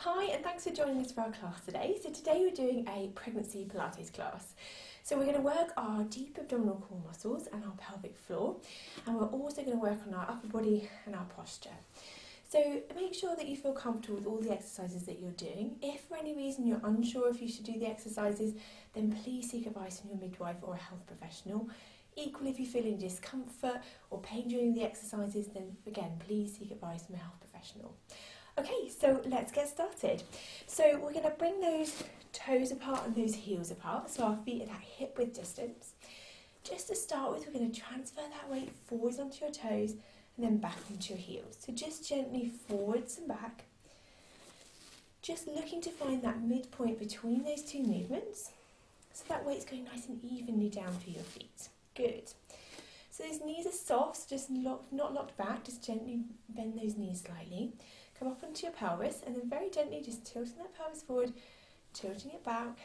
Hi, and thanks for joining us for our class today. So today we're doing a pregnancy Pilates class. So we're going to work our deep abdominal core muscles and our pelvic floor, and we're also going to work on our upper body and our posture. So make sure that you feel comfortable with all the exercises that you're doing. If for any reason you're unsure if you should do the exercises, then please seek advice from your midwife or a health professional. Equally, if you feel any discomfort or pain during the exercises, then again, please seek advice from a health professional. Okay, so let's get started. So we're going to bring those toes apart and those heels apart, so our feet at that hip width distance. Just to start with, we're going to transfer that weight forwards onto your toes and then back onto your heels. So just gently forwards and back. Just looking to find that midpoint between those two movements, so that weight's going nice and evenly down for your feet. Good. So those knees are soft, so just not locked back, just gently bend those knees slightly. Come up onto your pelvis and then very gently just tilting that pelvis forward, tilting it back,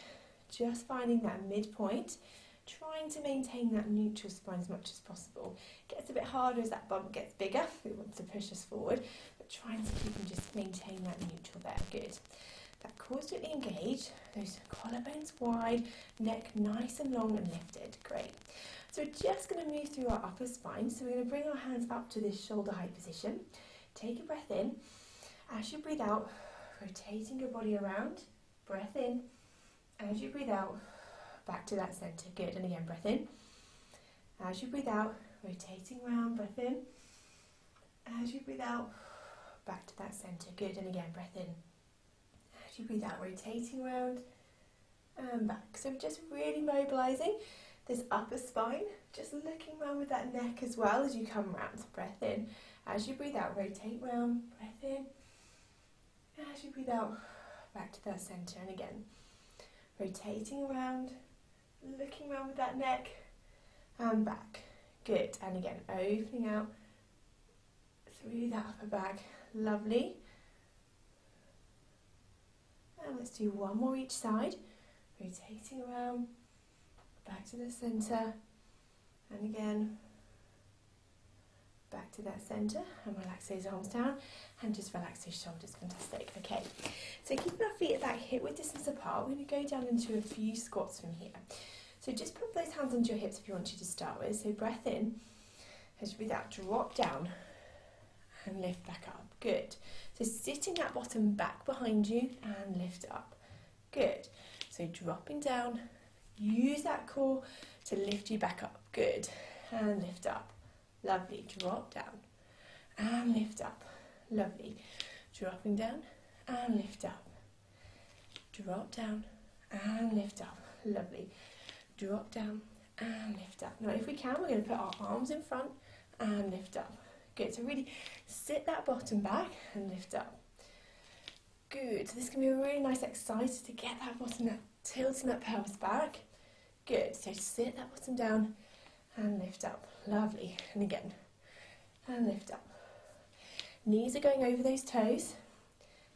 just finding that midpoint, trying to maintain that neutral spine as much as possible. It gets a bit harder as that bump gets bigger, it wants to push us forward, but trying to keep and just maintain that neutral there. Good. That core's gently engaged, those collarbones wide, neck nice and long and lifted. Great. So we're just going to move through our upper spine. So we're going to bring our hands up to this shoulder height position. Take a breath in. As you breathe out, rotating your body around, breath in. As you breathe out, back to that centre. Good. And again, breath in. As you breathe out, rotating around, breath in. As you breathe out, back to that centre. Good. And again, breath in. As you breathe out, rotating around and back. So just really mobilising this upper spine, just looking around with that neck as well as you come round. Breath in. As you breathe out, rotate round, breath in. As you breathe out, back to that centre, and again, rotating around, looking around with that neck, and back. Good, and again, opening out through that upper back. Lovely. And let's do one more each side, rotating around, back to the centre, and again, back to that centre, and relax those arms down and just relax those shoulders. Fantastic. Okay, so keeping our feet at that hip width distance apart, we're going to go down into a few squats from here. So just put those hands onto your hips if you want to start with. So breath in, as you breathe out, drop down and lift back up. Good. So sitting that bottom back behind you and lift up. Good. So dropping down, use that core to lift you back up. Good. And lift up. Lovely. Drop down and lift up. Lovely. Dropping down and lift up. Drop down and lift up. Lovely. Drop down and lift up. Now if we can, we're going to put our arms in front and lift up. Good. So really sit that bottom back and lift up. Good. So this can be a really nice exercise to get that bottom, tilting that pelvis back. Good. So sit that bottom down and lift up. Lovely. And again. And lift up. Knees are going over those toes.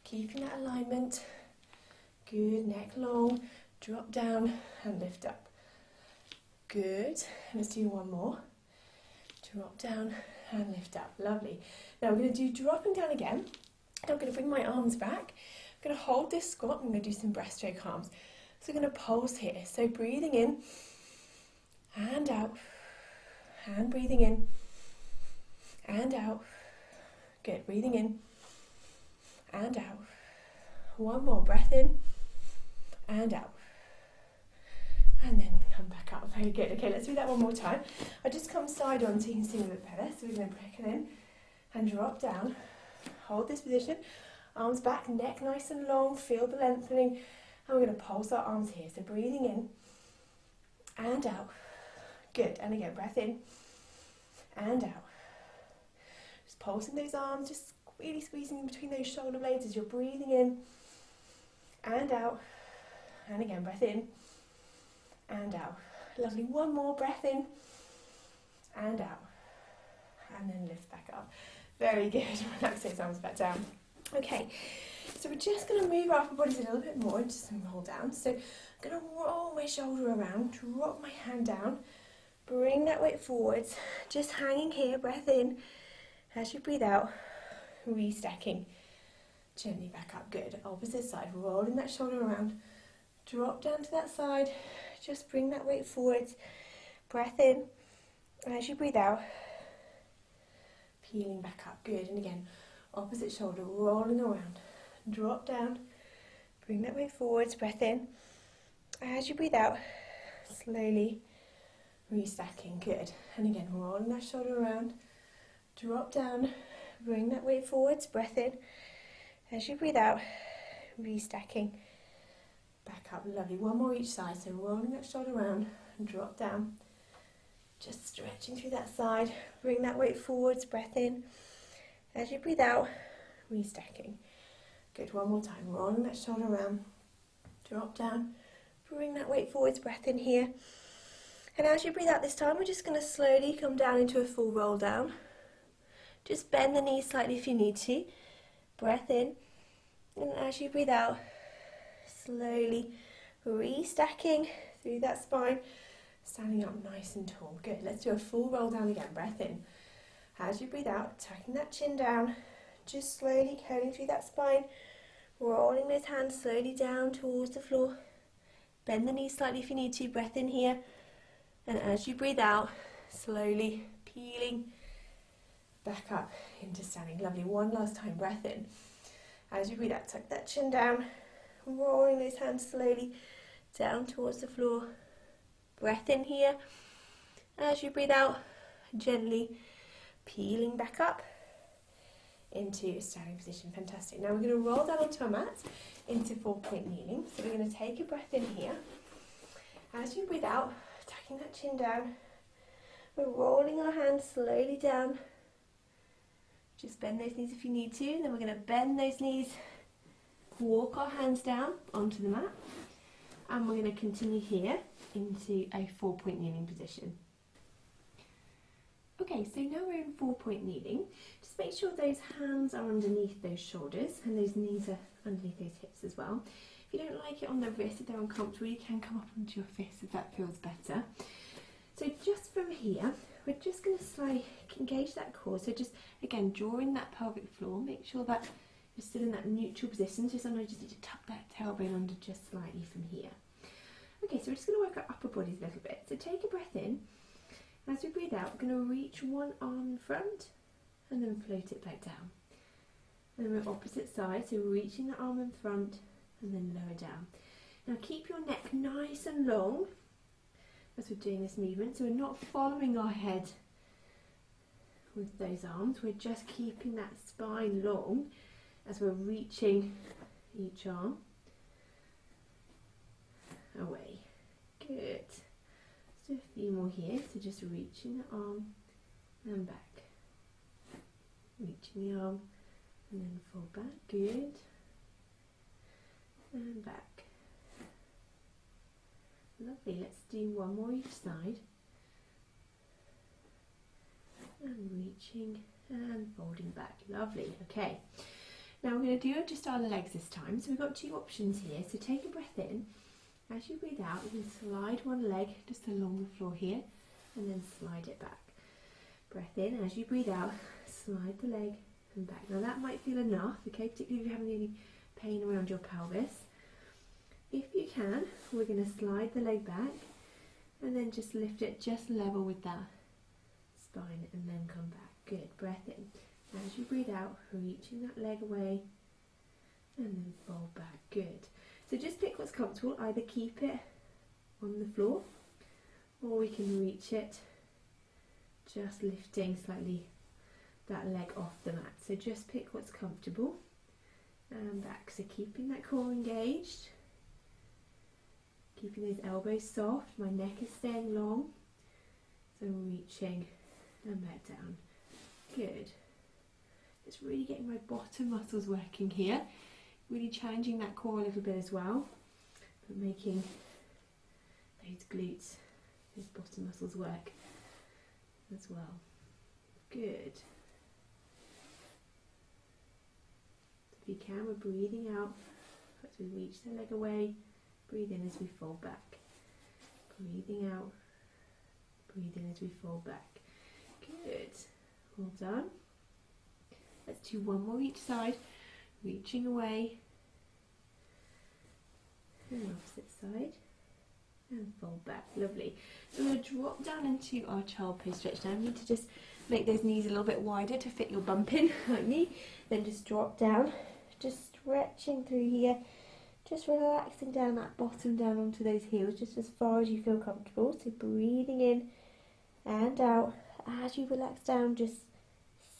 Keeping that alignment. Good. Neck long. Drop down and lift up. Good. Let's do one more. Drop down and lift up. Lovely. Now we're going to do dropping down again. I'm going to bring my arms back. I'm going to hold this squat. I'm going to do some breaststroke arms. So we're going to pulse here. So breathing in and out. And breathing in and out. Good. Breathing in and out. One more. Breath in and out. And then come back up. Very good. Okay, let's do that one more time. I'll just come side on so you can see a bit better. So we're going to break it in and drop down. Hold this position. Arms back, neck nice and long. Feel the lengthening. And we're going to pulse our arms here. So breathing in and out. Good. And again, breath in and out. Just pulsing those arms, just really squeezing in between those shoulder blades as you're breathing in and out. And again, breath in and out. Lovely. One more. Breath in and out. And then lift back up. Very good. Relax those arms back down. Okay, so we're just going to move our upper bodies a little bit more into some roll down. So I'm going to roll my shoulder around, drop my hand down, bring that weight forwards, just hanging here, breath in. As you breathe out, restacking. Gently back up, good. Opposite side, rolling that shoulder around. Drop down to that side, just bring that weight forwards. Breath in, and as you breathe out, peeling back up, good. And again, opposite shoulder, rolling around. Drop down, bring that weight forwards, breath in. As you breathe out, slowly restacking, good. And again, rolling that shoulder around. Drop down, bring that weight forwards, breath in. As you breathe out, restacking. Back up, lovely. One more each side, so rolling that shoulder around and drop down. Just stretching through that side. Bring that weight forwards, breath in. As you breathe out, restacking. Good, one more time. Rolling that shoulder around, drop down. Bring that weight forwards, breath in here. And as you breathe out this time, we're just going to slowly come down into a full roll down. Just bend the knees slightly if you need to. Breath in. And as you breathe out, slowly restacking through that spine, standing up nice and tall. Good, let's do a full roll down again. Breath in. As you breathe out, tucking that chin down, just slowly curling through that spine, rolling those hands slowly down towards the floor. Bend the knees slightly if you need to. Breath in here. And as you breathe out, slowly peeling back up into standing. Lovely. One last time. Breath in. As you breathe out, tuck that chin down, rolling those hands slowly down towards the floor. Breath in here. As you breathe out, gently peeling back up into a standing position. Fantastic. Now we're going to roll down onto our mat into 4-point kneeling. So we're going to take a breath in here. As you breathe out, tucking that chin down, we're rolling our hands slowly down. Just bend those knees if you need to, and then we're going to bend those knees, walk our hands down onto the mat, and we're going to continue here into a 4-point kneeling position. Okay, so now we're in 4-point kneeling. Just make sure those hands are underneath those shoulders and those knees are underneath those hips as well. If you don't like it on the wrist, if they're uncomfortable, you can come up onto your fists if that feels better. So just from here, we're just going to engage that core. So just, again, drawing that pelvic floor. Make sure that you're still in that neutral position. So sometimes you just need to tuck that tailbone under just slightly from here. Okay, so we're just going to work our upper bodies a little bit. So take a breath in. As we breathe out, we're going to reach one arm in front and then float it back down. And then we're opposite side, so reaching the arm in front and then lower down. Now keep your neck nice and long as we're doing this movement, so we're not following our head with those arms, we're just keeping that spine long as we're reaching each arm away. Good. Let's do a few more here, so just reaching the arm and back. Reaching the arm and then fall back. Good. And back. Lovely, let's do one more each side. And reaching and folding back. Lovely, okay. Now we're going to do just our legs this time. So we've got two options here. So take a breath in. As you breathe out, you can slide one leg just along the floor here and then slide it back. Breath in. As you breathe out, slide the leg and back. Now that might feel enough, okay, particularly if you're having any pain around your pelvis. If you can, we're going to slide the leg back and then just lift it just level with that spine and then come back. Good. Breath in. As you breathe out, reaching that leg away and then fold back. Good. So just pick what's comfortable. Either keep it on the floor or we can reach it just lifting slightly that leg off the mat. So just pick what's comfortable and back. So keeping that core engaged. Keeping those elbows soft, my neck is staying long, so reaching and back down. Good. Just really getting my bottom muscles working here, really challenging that core a little bit as well, but making those glutes, those bottom muscles work as well. Good. If you can, we're breathing out as we reach the leg away. Breathe in as we fold back. Breathing out. Breathe in as we fold back. Good. Well done. Let's do one more each side. reaching away, and opposite side, and fold back. Lovely. So we're going to drop down into our child pose stretch now. You need to just make those knees a little bit wider to fit your bump in, like me. Then just drop down, just stretching through here, just relaxing down that bottom down onto those heels, just as far as you feel comfortable. So breathing in and out. As you relax down, just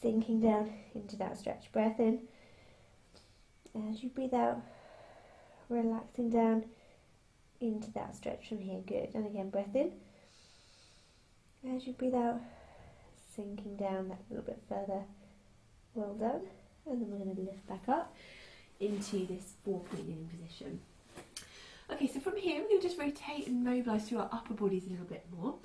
sinking down into that stretch. Breath in. As you breathe out, relaxing down into that stretch from here. Good. And again, breath in. As you breathe out, sinking down that little bit further. Well done. And then we're going to lift back up into this 4-point kneeling position. Okay, so from here we're going to just rotate and mobilise through our upper bodies a little bit more.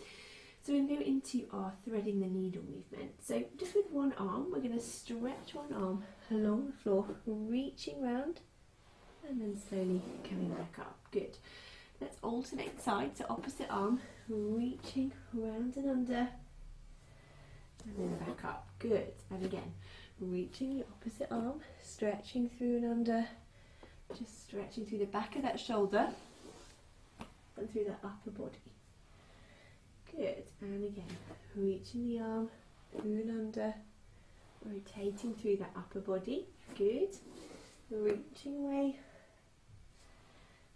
So we're going to go into our threading the needle movement. So just with one arm, we're going to stretch one arm along the floor, reaching round, and then slowly coming back up. Good. Let's alternate sides, so opposite arm, reaching round and under, and then back up. Good. And again, reaching the opposite arm, stretching through and under, just stretching through the back of that shoulder and through that upper body. Good. And again, reaching the arm through and under, rotating through that upper body. Good. Reaching away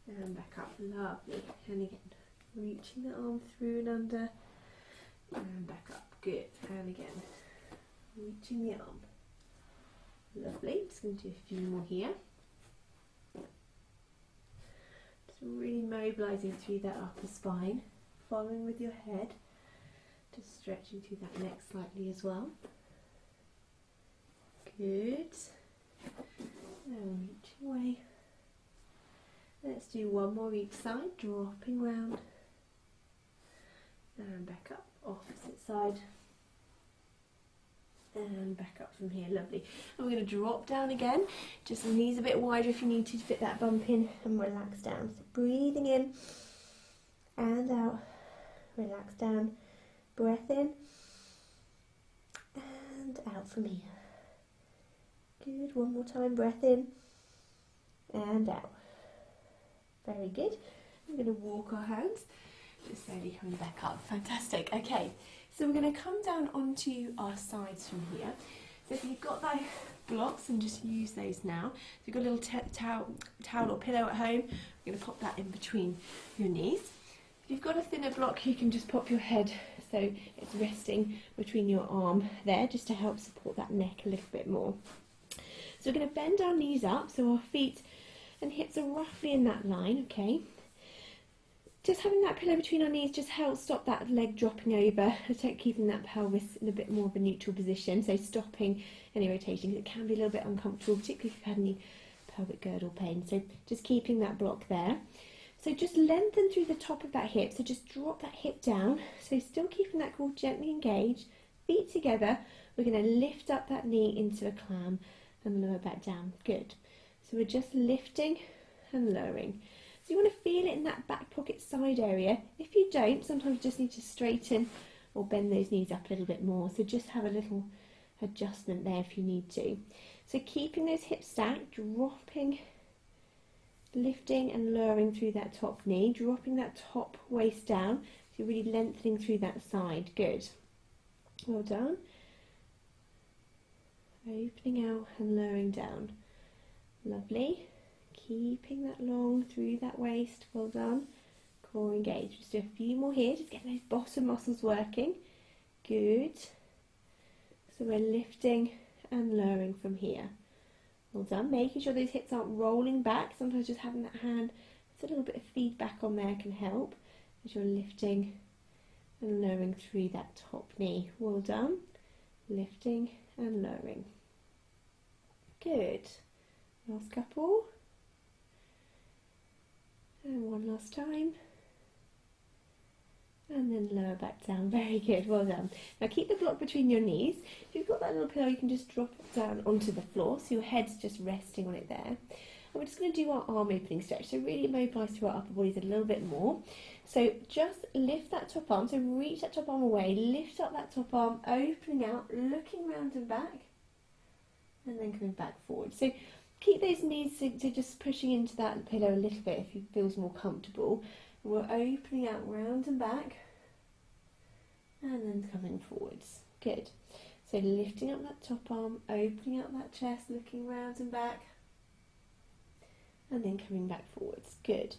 and back up. Lovely. And again, reaching the arm through and under and back up. Good. And again, reaching the arm. Lovely. Just going to do a few more here. Just really mobilising through that upper spine. Following with your head, just stretching through that neck slightly as well. Good. And reaching away. Let's do one more each side, dropping round and back up, opposite side and back up from here. Lovely. And we're going to drop down again, just the knees a bit wider if you need to fit that bump in, and relax down. So breathing in and out. Relax down, breath in and out from here. Good, one more time, breath in and out. Very good. We're going to walk our hands, just slowly coming back up. Fantastic. Okay, so we're going to come down onto our sides from here. So if you've got those blocks, and just use those now. So you've got a little towel or pillow at home, we're going to pop that in between your knees. If you've got a thinner block, you can just pop your head so it's resting between your arm there, just to help support that neck a little bit more. So we're going to bend our knees up so our feet and hips are roughly in that line, okay? Just having that pillow between our knees just helps stop that leg dropping over, keeping that pelvis in a bit more of a neutral position, so stopping any rotation. It can be a little bit uncomfortable, particularly if you've had any pelvic girdle pain, so just keeping that block there. So just lengthen through the top of that hip, so just drop that hip down, so still keeping that core gently engaged, feet together. We're going to lift up that knee into a clam and lower back down. Good. So we're just lifting and lowering. So you want to feel it in that back pocket side area. If you don't, sometimes you just need to straighten or bend those knees up a little bit more. So just have a little adjustment there if you need to. So keeping those hips stacked, dropping, lifting and lowering through that top knee, dropping that top waist down, so you're really lengthening through that side. Good. Well done. Opening out and lowering down. Lovely. Keeping that long through that waist. Well done. Core engaged. Just do a few more here, just get those bottom muscles working. Good. So we're lifting and lowering from here. Well done. Making sure those hips aren't rolling back. Sometimes just having that hand, just a little bit of feedback on there can help as you're lifting and lowering through that top knee. Well done. Lifting and lowering. Good. Last couple. And one last time. And then lower back down. Very good. Well done. Now keep the block between your knees. If you've got that little pillow, you can just drop it down onto the floor, so your head's just resting on it there. And we're just going to do our arm opening stretch. So really mobilise through our upper bodies a little bit more. So just lift that top arm. So reach that top arm away. Lift up that top arm, opening out, looking round and back. And then coming back forward. So keep those knees to just pushing into that pillow a little bit if it feels more comfortable. We're opening out round and back, and then coming forwards. Good. So lifting up that top arm, opening up that chest, looking round and back, and then coming back forwards. Good.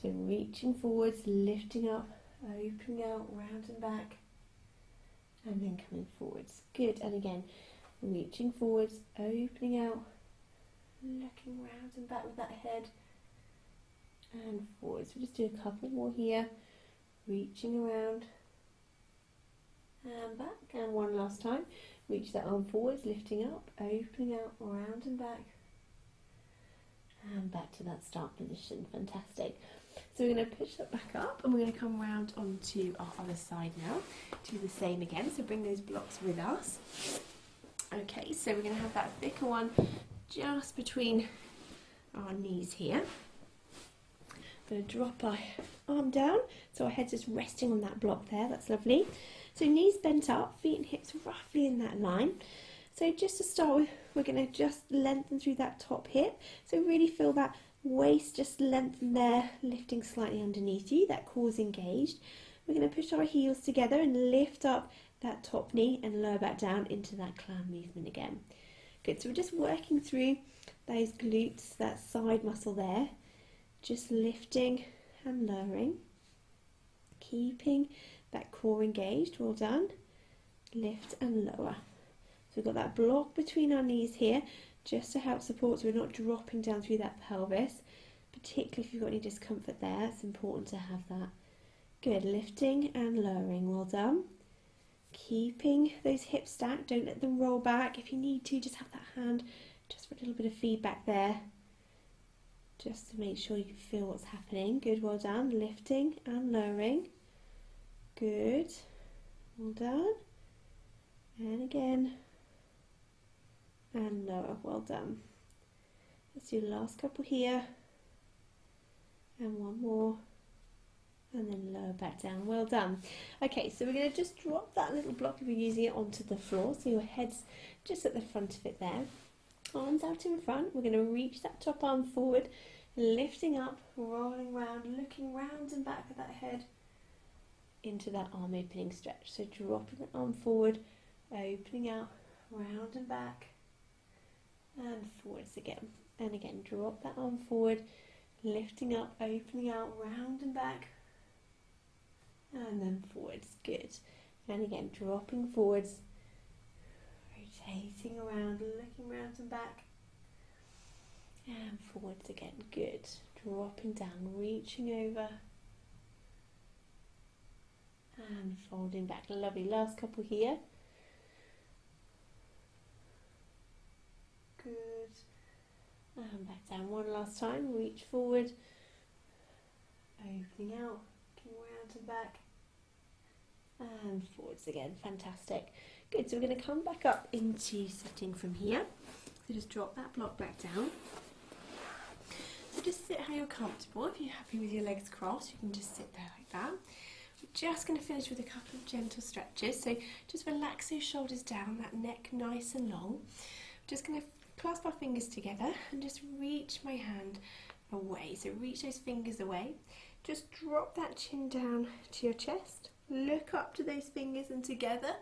So reaching forwards, lifting up, opening out, round and back, and then coming forwards. Good. And again, reaching forwards, opening out, looking round and back with that head, and forwards. We'll just do a couple more here. Reaching around, and back, and one last time. Reach that arm forwards, lifting up, opening out, round and back to that start position. Fantastic. So we're going to push that back up, and we're going to come round onto our other side now. Do the same again, so bring those blocks with us. Okay, so we're going to have that thicker one just between our knees here. Going to drop our arm down, so our head's just resting on that block there. That's lovely. So knees bent up, feet and hips roughly in that line. So just to start with, we're going to just lengthen through that top hip. So really feel that waist just lengthen there, lifting slightly underneath you. That core's engaged. We're going to push our heels together and lift up that top knee and lower back down into that clam movement again. Good. So we're just working through those glutes, that side muscle there. Just lifting and lowering. Keeping that core engaged. Well done. Lift and lower. So we've got that block between our knees here just to help support so we're not dropping down through that pelvis, particularly if you've got any discomfort there. It's important to have that. Good. Lifting and lowering. Well done. Keeping those hips stacked. Don't let them roll back. If you need to, just have that hand just for a little bit of feedback there, just to make sure you feel what's happening. Good. Well done. Lifting and lowering. Good. Well done. And again. And lower. Well done. Let's do the last couple here. And one more. And then lower back down. Well done. Okay, so we're going to just drop that little block if you're using it onto the floor. So your head's just at the front of it there. Arms out in front. We're going to reach that top arm forward. Lifting up, rolling round, looking round and back with that head into that arm opening stretch. So dropping the arm forward, opening out, round and back, and forwards again. And again, drop that arm forward, lifting up, opening out, round and back, and then forwards. Good. And again, dropping forwards, rotating around, looking round and back, and forwards again. Good. Dropping down, reaching over, and folding back. Lovely. Last couple here. Good. And back down one last time. Reach forward, opening out, looking round and back, and forwards again. Fantastic. Good. So we're going to come back up into sitting from here. So just drop that block back down. So just sit how you're comfortable. If you're happy with your legs crossed, you can just sit there like that. We're just going to finish with a couple of gentle stretches. So just relax those shoulders down, that neck nice and long. We're just going to clasp our fingers together and just reach my hand away. So reach those fingers away. Just drop that chin down to your chest. Look up to those fingers and together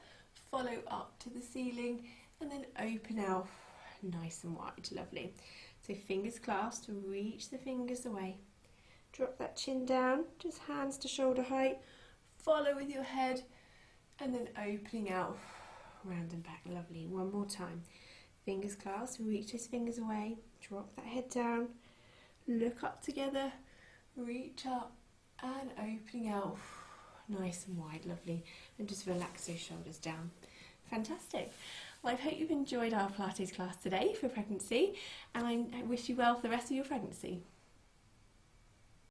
follow up to the ceiling and then open out nice and wide. Lovely. So fingers clasped, reach the fingers away. Drop that chin down, just hands to shoulder height. Follow with your head and then opening out round and back. Lovely. One more time. Fingers clasped, reach those fingers away. Drop that head down. Look up together. Reach up and opening out nice and wide. Lovely. And just relax those shoulders down. Fantastic. Well, I hope you've enjoyed our Pilates class today for pregnancy, and I wish you well for the rest of your pregnancy.